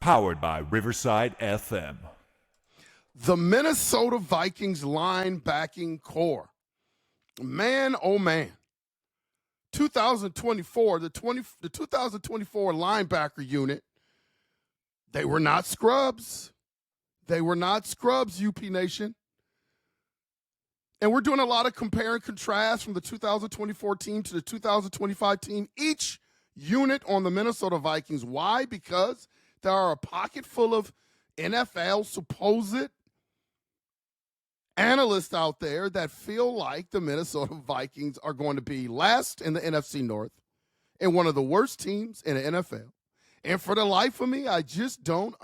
Powered by Riverside FM. The Minnesota Vikings linebacking core. Man, oh man. 2024, the 2024 linebacker unit, they were not scrubs. They were not scrubs, UP Nation. And we're doing a lot of compare and contrast from the 2024 team to the 2025 team. Each unit on the Minnesota Vikings. Why? Because there are a pocket full of NFL supposed analysts out there that feel like the Minnesota Vikings are going to be last in the NFC North and one of the worst teams in the NFL. And for the life of me, I just don't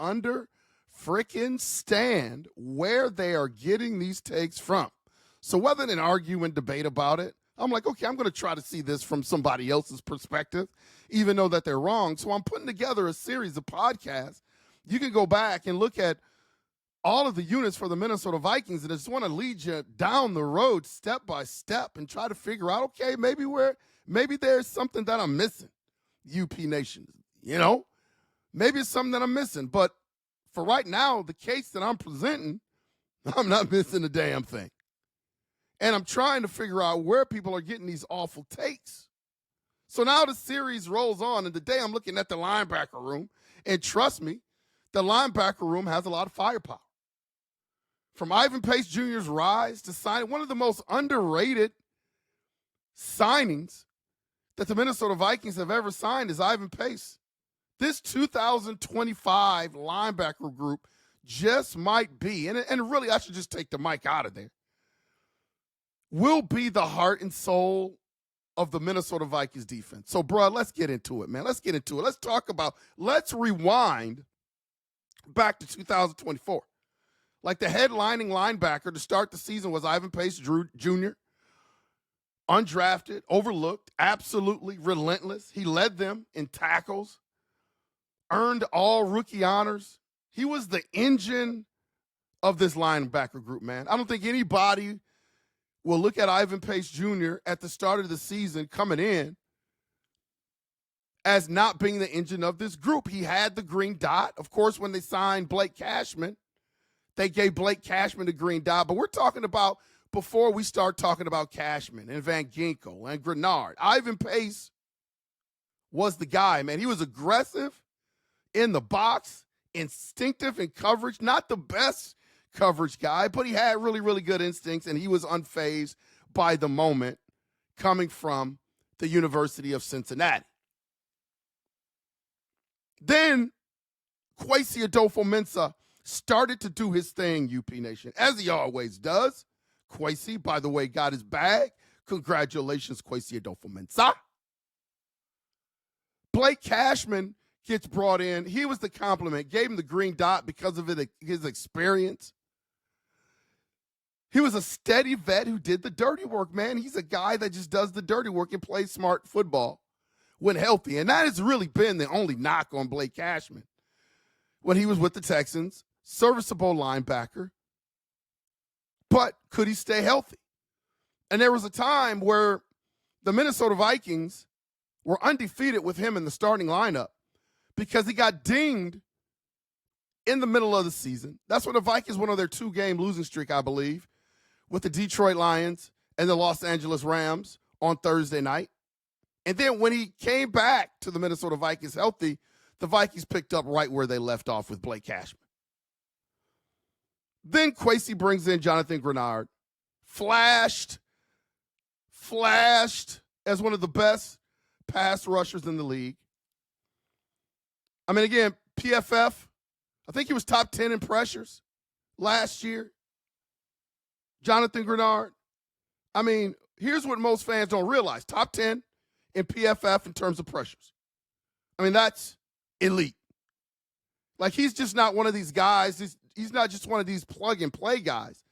stand where they are getting these takes from. So whether in an argument, debate about it, I'm like, okay, I'm going to try to see this from somebody else's perspective, even though that they're wrong. So I'm putting together a series of podcasts. You can go back and look at all of the units for the Minnesota Vikings, and I just want to lead you down the road step by step and try to figure out, okay, maybe there's something that I'm missing, UP Nation. Maybe it's something that I'm missing. But for right now, the case that I'm presenting, I'm not missing a damn thing. And I'm trying to figure out where people are getting these awful takes. So now the series rolls on, and today I'm looking at the linebacker room, and trust me, the linebacker room has a lot of firepower. From Ivan Pace Jr.'s rise to signing one of the most underrated signings that the Minnesota Vikings have ever signed is Ivan Pace. This 2025 linebacker group just might be, and really I should just take the mic out of there, will be the heart and soul of the Minnesota Vikings defense. So, bro, let's get into it, man. Let's get into it. Let's rewind back to 2024. Like the headlining linebacker to start the season was Ivan Pace Jr., undrafted, overlooked, absolutely relentless. He led them in tackles, earned all rookie honors. He was the engine of this linebacker group, man. I don't think anybody will look at Ivan Pace Jr. at the start of the season coming in as not being the engine of this group. He had the green dot. Of course, when they signed Blake Cashman, they gave Blake Cashman the green dot. But we're talking about before we start talking about Cashman and Van Ginkel and Grenard. Ivan Pace was the guy, man. He was aggressive in the box, instinctive in coverage, not the best coverage guy, but he had really, really good instincts, and he was unfazed by the moment coming from the University of Cincinnati. Then Kwesi Adofo-Mensah started to do his thing, UP Nation, as he always does. Kwesi, by the way, got his bag. Congratulations, Kwesi Adofo-Mensah. Blake Cashman gets brought in. He was the compliment, gave him the green dot because of his experience. He was a steady vet who did the dirty work, man. He's a guy that just does the dirty work and plays smart football when healthy. And that has really been the only knock on Blake Cashman. When he was with the Texans, serviceable linebacker, but could he stay healthy? And there was a time where the Minnesota Vikings were undefeated with him in the starting lineup because he got dinged in the middle of the season. That's when the Vikings went on their 2-game losing streak, I believe, with the Detroit Lions and the Los Angeles Rams on Thursday night. And then when he came back to the Minnesota Vikings healthy, the Vikings picked up right where they left off with Blake Cashman. Then Kwesi brings in Jonathan Grenard, flashed as one of the best pass rushers in the league. I mean, again, PFF, I think he was top 10 in pressures last year. Jonathan Grenard. I mean, here's what most fans don't realize. Top 10 in PFF in terms of pressures. I mean, that's elite. Like, he's just not one of these guys. He's not just one of these plug-and-play guys.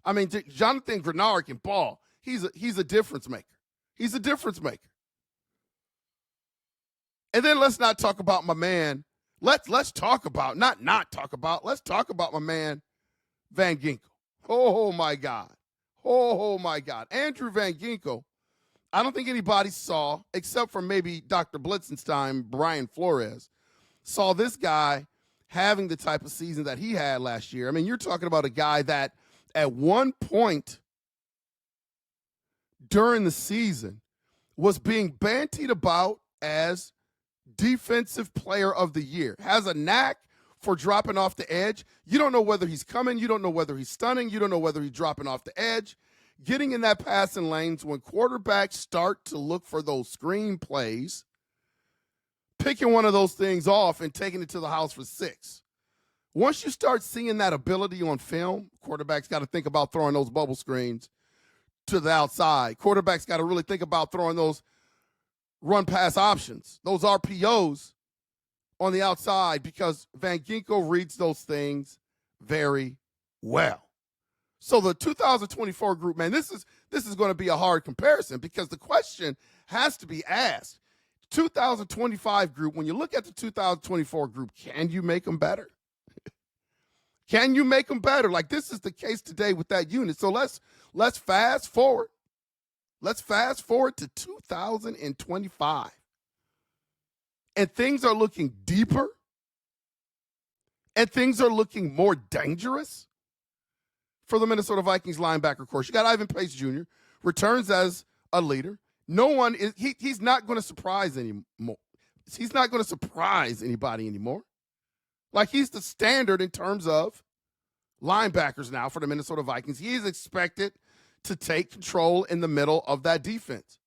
I mean, Jonathan Grenard can ball. He's a difference maker. He's a difference maker. And then let's not talk about my man. Let's talk about, not talk about, let's talk about my man, Van Ginkel. Oh, my God. Oh, my God. Andrew Van Ginkel, I don't think anybody saw, except for maybe Dr. Blitzenstein, Brian Flores, saw this guy having the type of season that he had last year. I mean, you're talking about a guy that at one point during the season was being bantied about as defensive player of the year, has a knack for dropping off the edge. You don't know whether he's coming. You don't know whether he's stunning. You don't know whether he's dropping off the edge. Getting in that passing lanes when quarterbacks start to look for those screen plays, picking one of those things off and taking it to the house for 6. Once you start seeing that ability on film, quarterbacks got to think about throwing those bubble screens to the outside. Quarterbacks got to really think about throwing those run-pass options, those RPOs on the outside, because Van Ginkel reads those things very well. So the 2024 group, man, this is going to be a hard comparison, because the question has to be asked. 2025 group, when you look at the 2024 group, can you make them better? Can you make them better? Like, this is the case today with that unit. So let's fast forward. Let's fast forward to 2025. And things are looking deeper. And things are looking more dangerous for the Minnesota Vikings linebacker course. You got Ivan Pace Jr., returns as a leader. No one is, he's not going to surprise anymore. He's not going to surprise anybody anymore. Like, he's the standard in terms of linebackers now for the Minnesota Vikings. He is expected to take control in the middle of that defense.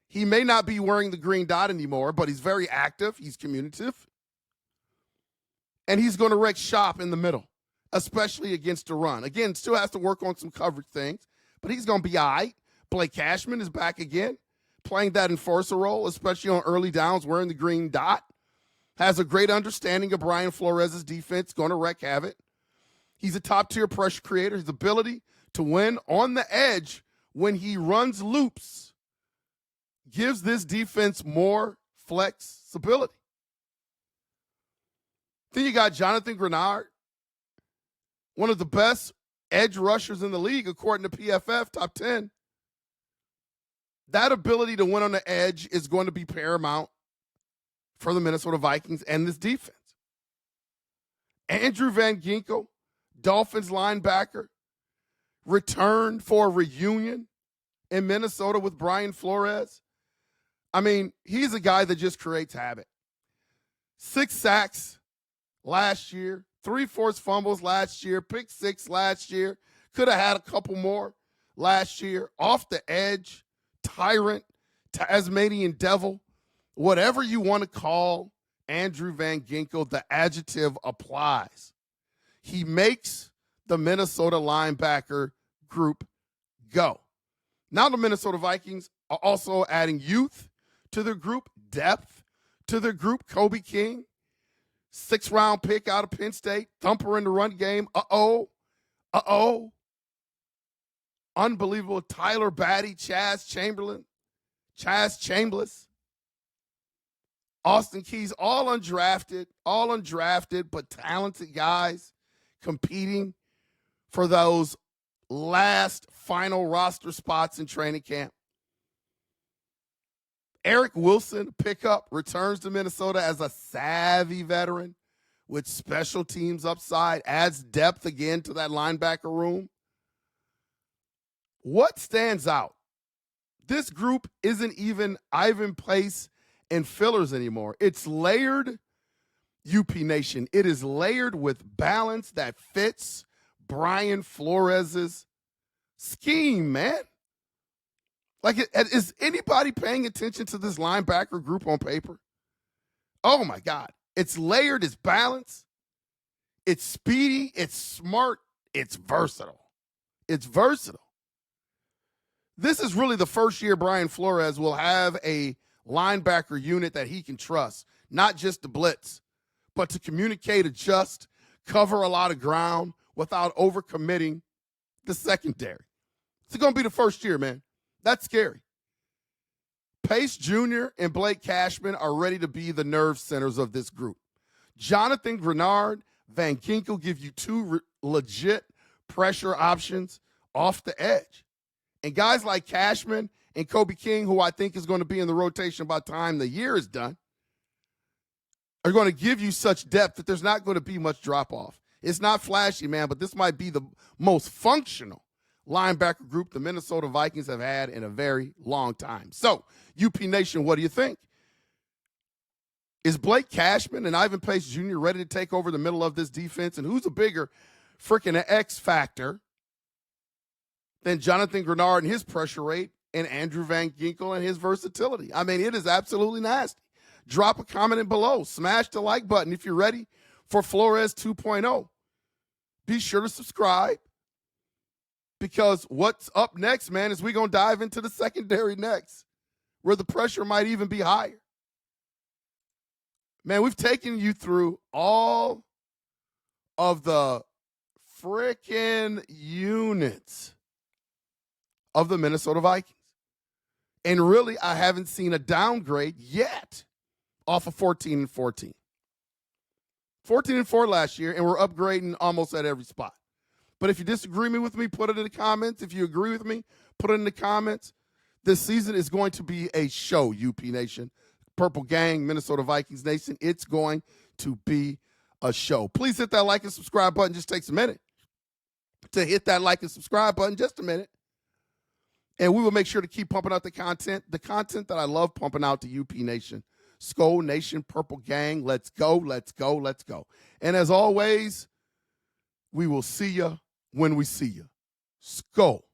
He may not be wearing the green dot anymore, but he's very active. He's communicative. And he's going to wreak shop in the middle, especially against the run. Again, still has to work on some coverage things, but he's going to be all right. Blake Cashman is back again, playing that enforcer role, especially on early downs, wearing the green dot. Has a great understanding of Brian Flores' defense, going to wreak havoc. He's a top-tier pressure creator. His ability to win on the edge when he runs loops gives this defense more flexibility. Then you got Jonathan Grenard, one of the best edge rushers in the league, according to PFF, top 10. That ability to win on the edge is going to be paramount for the Minnesota Vikings and this defense. Andrew Van Ginkel, Dolphins linebacker, returned for a reunion in Minnesota with Brian Flores. I mean, he's a guy that just creates havoc. 6 sacks last year, 3 forced fumbles last year, pick 6 last year. Could have had a couple more last year. Off the edge, tyrant, Tasmanian devil, whatever you want to call Andrew Van Ginkel, the adjective applies. He makes the Minnesota linebacker group go. Now the Minnesota Vikings are also adding youth to their group, depth to their group. Kobe King, 6th-round pick out of Penn State, thumper in the run game. Unbelievable. Tyler Batty, Chaz Chambliss, Austin Keys, all undrafted, but talented guys competing for those last final roster spots in training camp. Eric Wilson, pickup, returns to Minnesota as a savvy veteran with special teams upside, adds depth again to that linebacker room. What stands out? This group isn't even Ivan Pace and fillers anymore. It's layered, UP Nation. It is layered with balance that fits Brian Flores' scheme, man. Like, is anybody paying attention to this linebacker group on paper? Oh, my God. It's layered, it's balanced, it's speedy, it's smart, it's versatile. It's versatile. This is really the first year Brian Flores will have a linebacker unit that he can trust, not just to blitz, but to communicate, adjust, cover a lot of ground without overcommitting the secondary. It's going to be the first year, man. That's scary. Pace Jr. and Blake Cashman are ready to be the nerve centers of this group. Jonathan Grenard, Van Ginkel give you 2 legit pressure options off the edge. And guys like Cashman and Kobe King, who I think is going to be in the rotation by the time the year is done, are going to give you such depth that there's not going to be much drop-off. It's not flashy, man, but this might be the most functional linebacker group the Minnesota Vikings have had in a very long time. So, UP Nation, what do you think? Is Blake Cashman and Ivan Pace Jr. ready to take over the middle of this defense? And who's a bigger freaking X factor than Jonathan Grenard and his pressure rate and Andrew Van Ginkel and his versatility? I mean, it is absolutely nasty. Drop a comment below. Smash the like button if you're ready for Flores 2.0. Be sure to subscribe, because what's up next, man, is we're going to dive into the secondary next, where the pressure might even be higher. Man, we've taken you through all of the freaking units of the Minnesota Vikings. And really, I haven't seen a downgrade yet off of 14-14. 14-4 last year, and we're upgrading almost at every spot. But if you disagree with me, put it in the comments. If you agree with me, put it in the comments. This season is going to be a show, UP Nation. Purple Gang, Minnesota Vikings Nation. It's going to be a show. Please hit that like and subscribe button. Just takes a minute to hit that like and subscribe button. Just a minute. And we will make sure to keep pumping out the content that I love pumping out to UP Nation. Skull Nation, Purple Gang, let's go, let's go, let's go. And as always, we will see you when we see you. Skull.